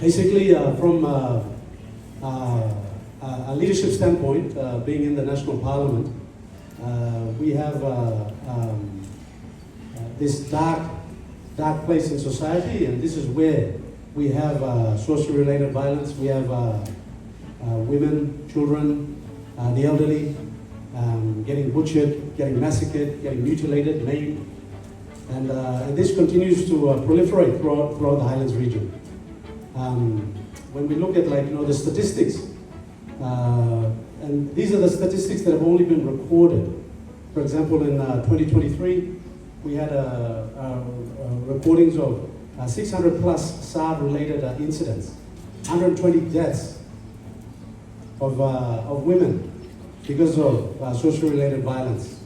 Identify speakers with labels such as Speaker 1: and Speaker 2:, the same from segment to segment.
Speaker 1: Basically, from a leadership standpoint, being in the National Parliament, we have this dark place in society, and this is where we have social-related violence. We have women, children, the elderly getting butchered, getting massacred, getting mutilated, maimed, and this continues to proliferate throughout the Highlands region. When we look at the statistics, and these are the statistics that have only been recorded. For example, in 2023, we had recordings of 600 plus SARV-related incidents, 120 deaths of women because of social-related violence.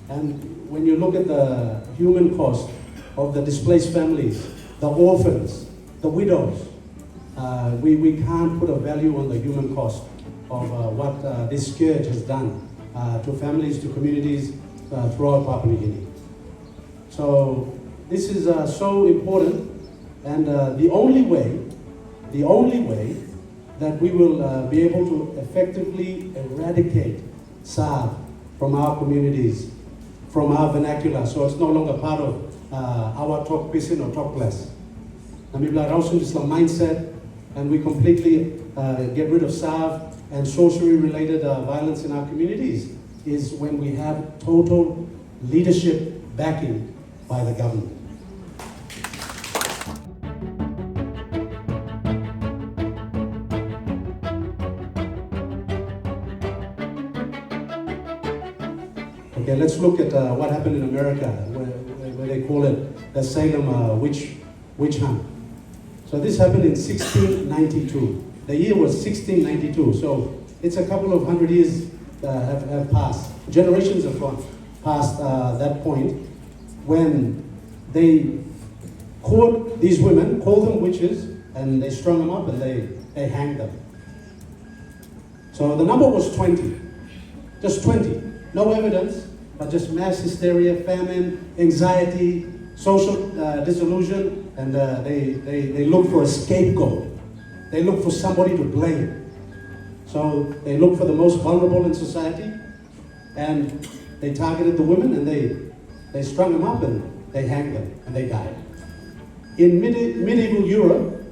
Speaker 1: And when you look at the human cost of the displaced families, the orphans, the widows, we can't put a value on the human cost of what this scourge has done to families, to communities throughout Papua New Guinea. So this is so important, and the only way that we will be able to effectively eradicate SARV from our communities, from our vernacular, so it's no longer part of our talk pisin or talk less. And we this mindset, and we completely get rid of SARV and socially related violence in our communities is when we have total leadership backing by the government. Okay, let's look at what happened in America, where they call it the Salem witch hunt. So this happened in 1692. The year was 1692, so it's a couple of hundred years have passed. Generations have gone past that point when they caught these women, called them witches, and they strung them up and they hanged them. So the number was 20, just 20. No evidence, but just mass hysteria, famine, anxiety, social disillusion, and they look for a scapegoat. They look for somebody to blame. So they look for the most vulnerable in society, and they targeted the women, and they strung them up and they hanged them, and they died. In medieval Europe,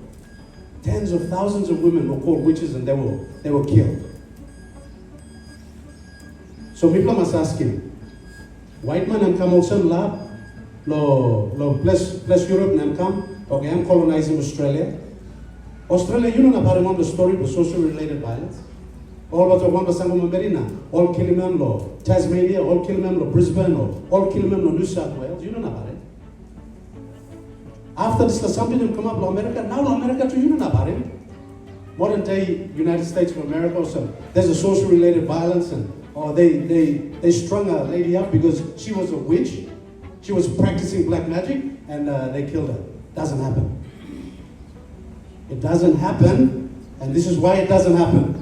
Speaker 1: tens of thousands of women were called witches, and they were killed. So people must ask him, white man am come also lab, lo plus Europe nam come, okay, I'm colonizing Australia. Australia, you know about the story of social related violence. All but one Sangoma Merina, all Kilimanjaro, Tasmania, all Kilimanjaro, Brisbane, all Kilimanjaro, New South Wales, you know about it. After this, something will come up to America, now America to you know about it. Modern day United States of America, so there's a social related violence, and they strung a lady up because she was a witch. She was practicing black magic, and they killed her. Doesn't happen. It doesn't happen, and this is why it doesn't happen.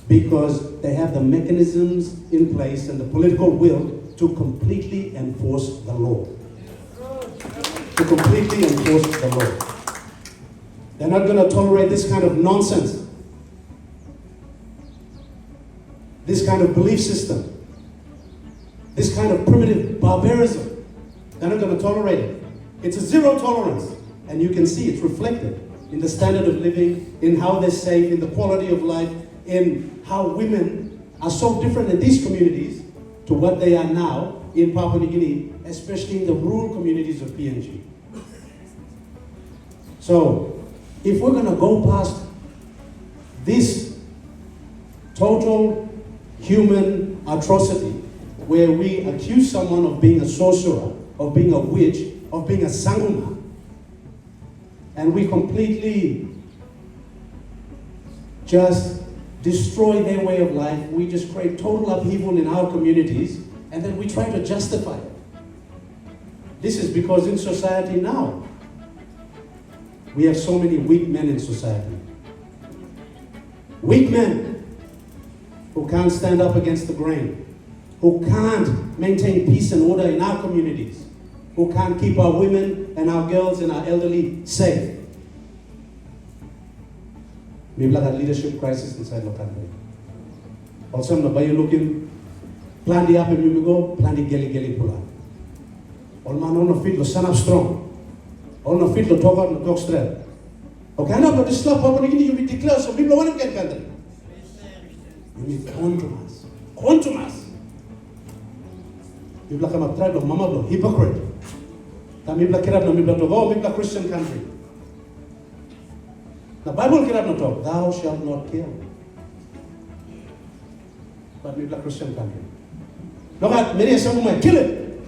Speaker 1: Because they have the mechanisms in place and the political will to completely enforce the law. To completely enforce the law. They're not going to tolerate this kind of nonsense. This kind of belief system. This kind of primitive barbarism. They're not going to tolerate it. It's a zero tolerance. And you can see it's reflected in the standard of living, in how they're safe, in the quality of life, in how women are so different in these communities to what they are now in Papua New Guinea, especially in the rural communities of PNG. So, if we're going to go past this total human atrocity, where we accuse someone of being a sorcerer, of being a witch, of being a sanguma, and we completely just destroy their way of life, we just create total upheaval in our communities, and then we try to justify it. This is because in society now, we have so many weak men in society. Weak men who can't stand up against the grain, who can't maintain peace and order in our communities, who can't keep our women and our girls and our elderly safe. We've got a leadership crisis inside the country. Also, by looking, plan the up and you go, plan the geli pula. All man on the field was son up strong. On the field to talk out and talk straight. Okay, now but this stuff you be declared so people want to get country. You need contumace. Contumace. People come up tribe of mama hypocrite. Tam people kirab no people to go, people Christian country. The Bible kirab no talk, thou shalt not kill. But people Christian country. Look at many sangumai, kill it.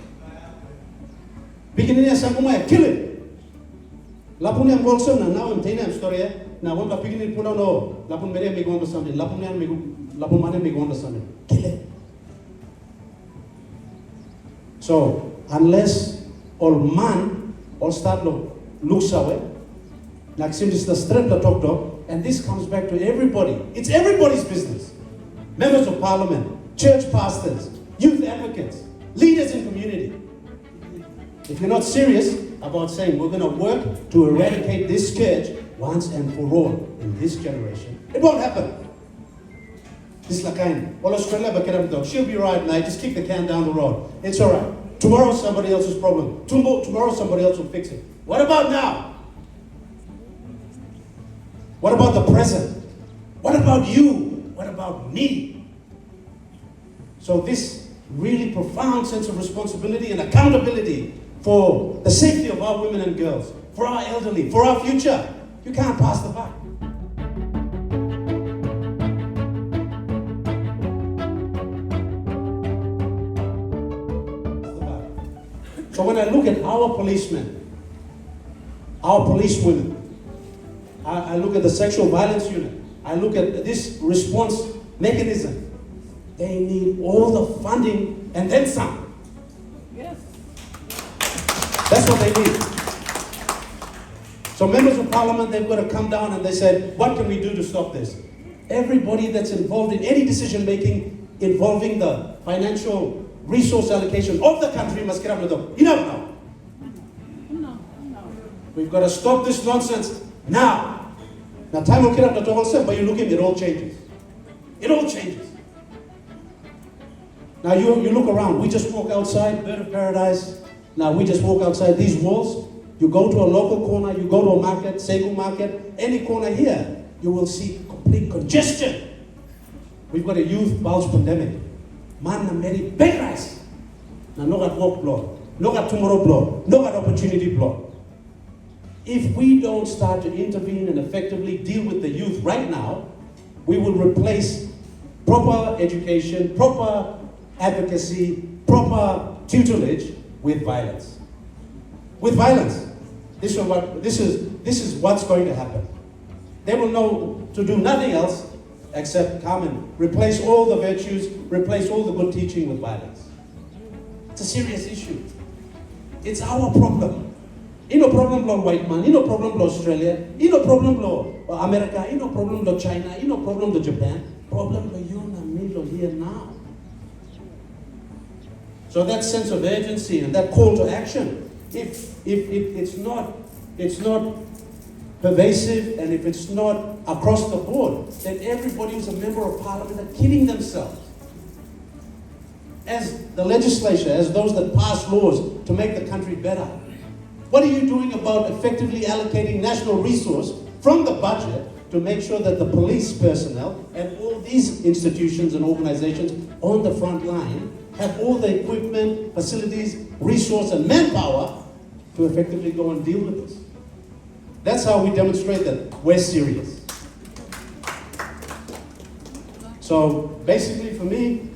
Speaker 1: Beginning of sangumai, kill it. Lapun yang bolson na now I'm story na one ka beginning puna no lapun mere me go something lapun mane me go something kill it. So unless all man all start looks away, Naksim is the strength to talk to, and this comes back to everybody. It's everybody's business. Members of parliament, church pastors, youth advocates, leaders in community. If you're not serious about saying we're going to work to eradicate this scourge once and for all in this generation, it won't happen. This lakain, all Australia bakadam dog, she'll be right now, just kick the can down the road. It's all right. Tomorrow's somebody else's problem. Tomorrow somebody else will fix it. What about now? What about the present? What about you? What about me? So this really profound sense of responsibility and accountability for the safety of our women and girls, for our elderly, for our future. You can't pass the buck. So when I look at our policemen, our policewomen, I look at the sexual violence unit, I look at this response mechanism, they need all the funding and then some.
Speaker 2: Yes.
Speaker 1: That's what they need. So members of parliament, they've got to come down and they said, what can we do to stop this? Everybody that's involved in any decision making involving the financial resource allocation of the country must get up with them. Enough now.
Speaker 2: No.
Speaker 1: We've got to stop this nonsense now. Now time will get up the talk, but you look at it all changes. It all changes. Now you look around, we just walk outside, bird of paradise. Now we just walk outside these walls. You go to a local corner, you go to a market, Segu market, any corner here, you will see complete congestion. We've got a youth bulge pandemic. Man, I'm very big rise. Now no got work blow, no got tomorrow blow, no got opportunity blow. If we don't start to intervene and effectively deal with the youth right now, we will replace proper education, proper advocacy, proper tutelage with violence. With violence. This is what's going to happen. They will know to do nothing else except come and replace all the virtues, replace all the good teaching with violence. It's a serious issue. It's our problem. No problem law white man, no problem law Australia, no problem law America, no problem law China, no problem law Japan. Problem law you and me law here now. So that sense of urgency and that call to action, if it's not pervasive and if it's not across the board, then everybody who's a member of parliament are kidding themselves. As the legislature, as those that pass laws to make the country better, what are you doing about effectively allocating national resource from the budget to make sure that the police personnel and all these institutions and organizations on the front line have all the equipment, facilities, resource, and manpower to effectively go and deal with this? That's how we demonstrate that we're serious. So basically for me,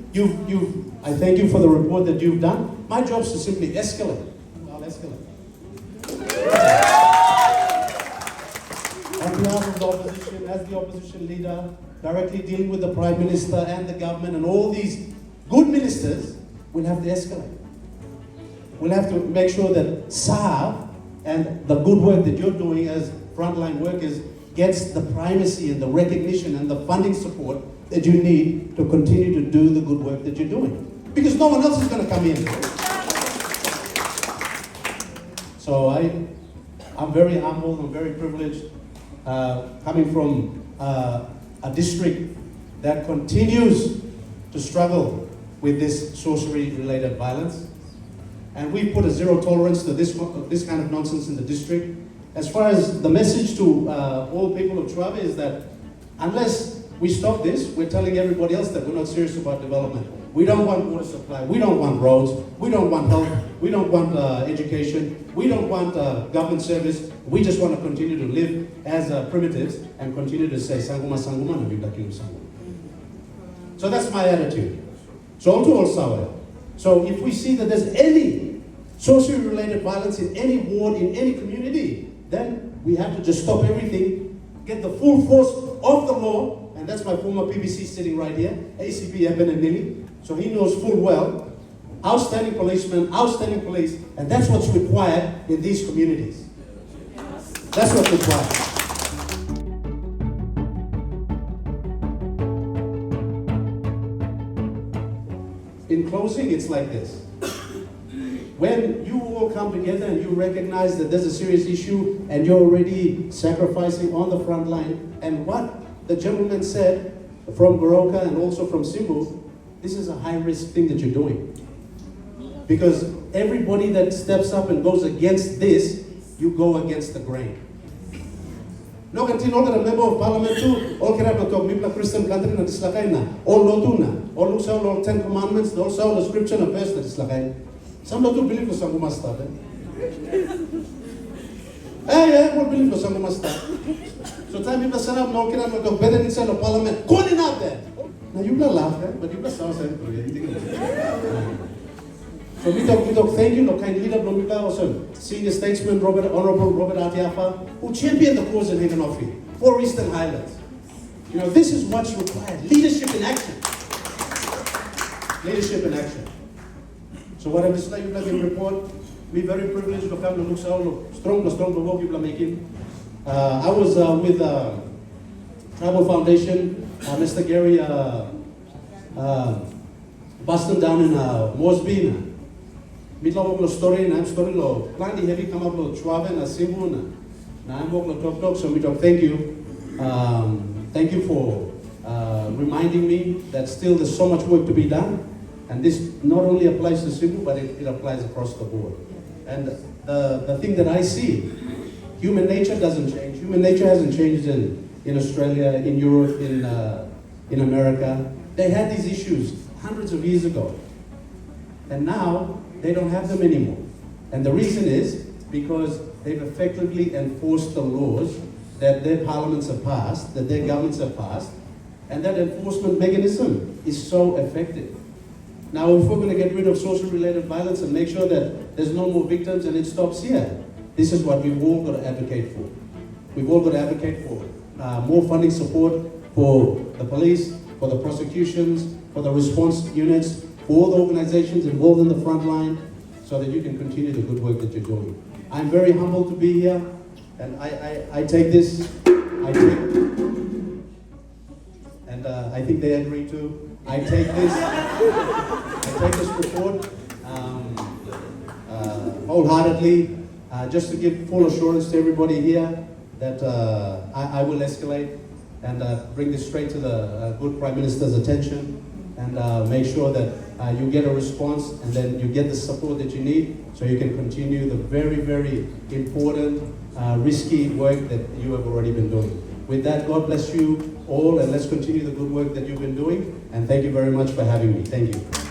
Speaker 1: I thank you for the report that you've done. My job is to simply escalate. I'll escalate. On behalf of the opposition, as the opposition leader, directly dealing with the Prime Minister and the government and all these good ministers, we'll have to escalate. We'll have to make sure that SARV and the good work that you're doing as frontline workers gets the primacy and the recognition and the funding support that you need to continue to do the good work that you're doing. Because no one else is going to come in. So I'm very humble, I'm very privileged, coming from a district that continues to struggle with this sorcery-related violence. And we put a zero tolerance to this kind of nonsense in the district. As far as the message to all people of Trabe is that unless we stop this, we're telling everybody else that we're not serious about development. We don't want water supply, we don't want roads, we don't want health, we don't want education, we don't want government service. We just want to continue to live as primitives and continue to say Sanguma Sanguma and Biblakim Sanguma. So that's my attitude. So on to all Sawa. So if we see that there's any social-related violence in any ward, in any community, then we have to just stop everything, get the full force of the law, and that's my former PBC sitting right here, ACP Eben and Nili. So he knows full well, outstanding policemen, outstanding police, and that's what's required in these communities. That's what's required. In closing, it's like this. When you all come together and you recognize that there's a serious issue and you're already sacrificing on the front line, and what the gentleman said from Goroka and also from Simbu, this is a high-risk thing that you're doing. Because everybody that steps up and goes against this, you go against the grain. No kantin all the member of parliament too, all kira to talk mipla Christian country na dislakaina, all lotuna, all looks out all 10 commandments, also the scripture and verse that dislakaina. Some lotu believe for some mustard. Eh, all believe for some mustard. So time people set up no kira to talk better inside the parliament, calling out there. Now you not laugh, but you not sound so we talk, thank you, no kind leader, Blomika, also senior statesman, Honorable Robert Atiafa, who championed the cause in Higanofi for Eastern Highlands. You know, this is what's required, leadership in action. Leadership in action. So what I'm just like you in report, we very privileged to come to look so strong the work you're making. I was with Tribal Foundation, Mr. Gary Boston down in Moresby. Mitla wok lo story na story lo plenty heavy come up lo Trabe na Simbu na I'm wok lo talk so we talk thank you. Thank you for reminding me that still there's so much work to be done, and this not only applies to Simbu but it applies across the board. And the thing that I see, human nature doesn't change. Human nature hasn't changed in Australia, in Europe, in America. They had these issues hundreds of years ago, and now they don't have them anymore. And the reason is because they've effectively enforced the laws that their parliaments have passed, that their governments have passed, and that enforcement mechanism is so effective. Now, if we're going to get rid of social-related violence and make sure that there's no more victims and it stops here, this is what we've all got to advocate for. We've all got to advocate for more funding support for the police, for the prosecutions, for the response units, for all the organizations involved in the front line, so that you can continue the good work that you're doing. I'm very humbled to be here, and I take this, and I think they agree too. I take this report wholeheartedly, just to give full assurance to everybody here that I will escalate and bring this straight to the good Prime Minister's attention, and make sure that you get a response and then you get the support that you need so you can continue the very, very important, risky work that you have already been doing. With that, God bless you all, and let's continue the good work that you've been doing, and thank you very much for having me. Thank you.